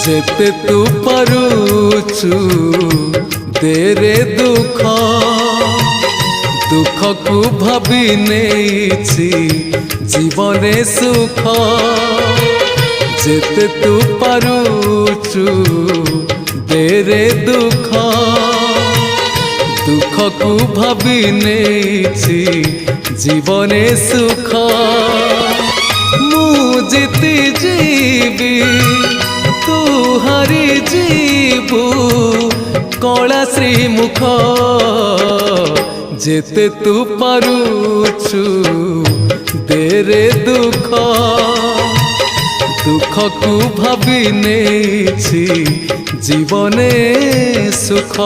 जेते तू पारुचु तेरे दुख दुख को भाभी नेछि जीवने सुख जेते तू पारुचु तेरे दुख दुख को भाभी नेछि जीवने सुख मु जीती जीवी तू हारी जीवु कला श्रीमुख जेते तू पारुचु तेरे दुख दुख को भाभी नेछि जीवने सुख।